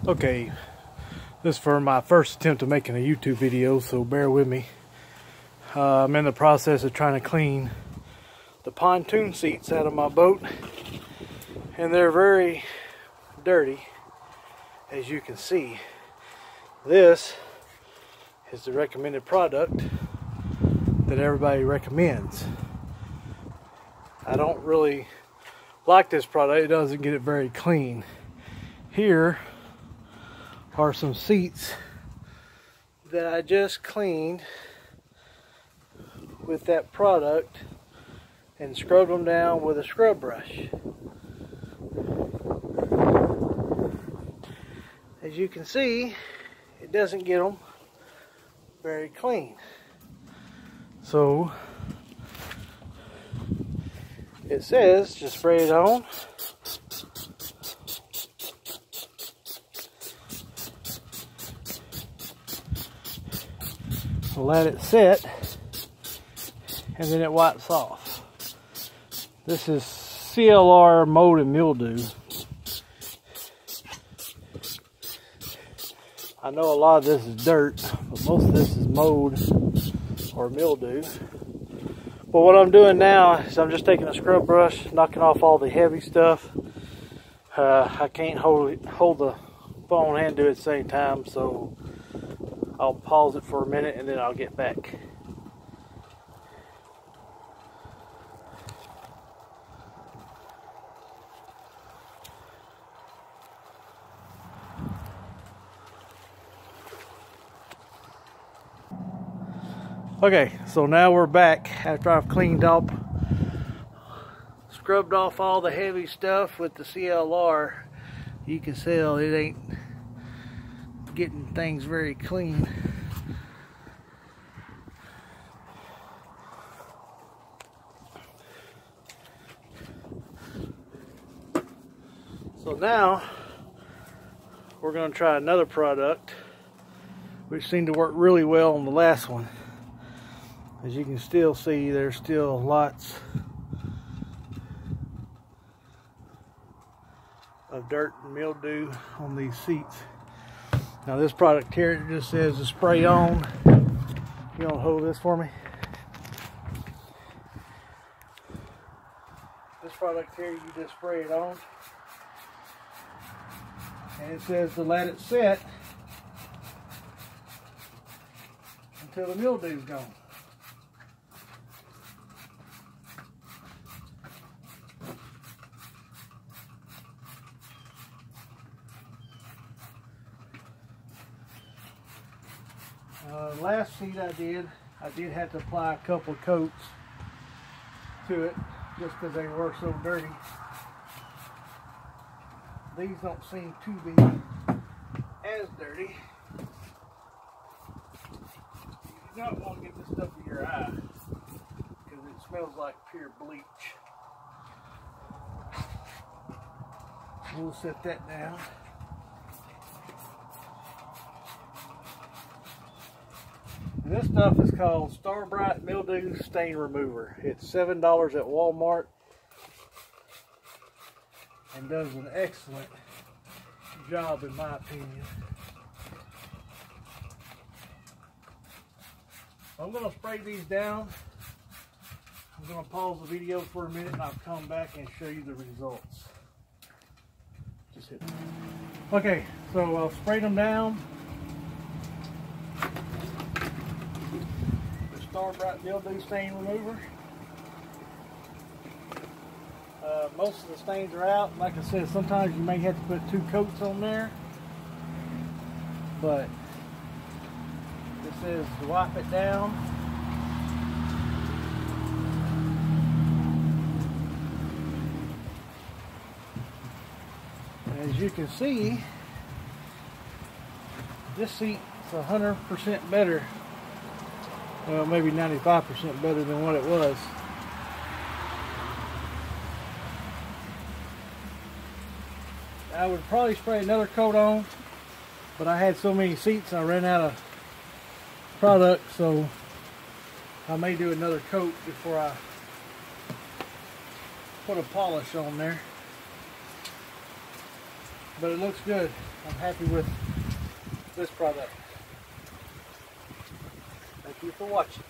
Okay, this is for my first attempt at making a YouTube video, so bear with me. I'm in the process of trying to clean the pontoon seats out of my boat, and they're very dirty, as you can see. This is the recommended product that everybody recommends. I don't really like this product. It doesn't get it very clean. Here are some seats that I just cleaned with that product and scrubbed them down with a scrub brush. As you can see, it doesn't get them very clean. So it says just spray it on. Let it sit, and then it wipes off. This is CLR mold and mildew. I know a lot of this is dirt, but most of this is mold or mildew. But what I'm doing now is I'm just taking a scrub brush, knocking off all the heavy stuff. I can't hold the phone and do it at the same time, so I'll pause it for a minute and then I'll get back. Okay, so now we're back after I've cleaned up, scrubbed off all the heavy stuff with the CLR. You can tell it ain't getting things very clean. So now we're going to try another product which seemed to work really well on the last one. As you can still see, there's still lots of dirt and mildew on these seats. Now this product here, it just says to spray on. You want to hold this for me? This product here, you just spray it on. And it says to let it sit until the mildew's gone. Last seat I did have to apply a couple of coats to it just because they were so dirty. These don't seem to be as dirty. You do not want to get this stuff in your eye because it smells like pure bleach. We'll set that down. This stuff is called Brite Mildew Stain Remover. It's $7 at Walmart and does an excellent job in my opinion. I'm going to spray these down. I'm going to pause the video for a minute and I'll come back and show you the results. Just hit. Okay, so I'll spray them down. Brite Mildew Stain Remover. Most of the stains are out. Like I said, sometimes you may have to put 2 coats on there, but this says to wipe it down. As you can see, this seat is 100% better. Well, maybe 95% better than what it was. I would probably spray another coat on, but I had so many seats I ran out of product, so I may do another coat before I put a polish on there. but it looks good. I'm happy with this product. Thank you for watching.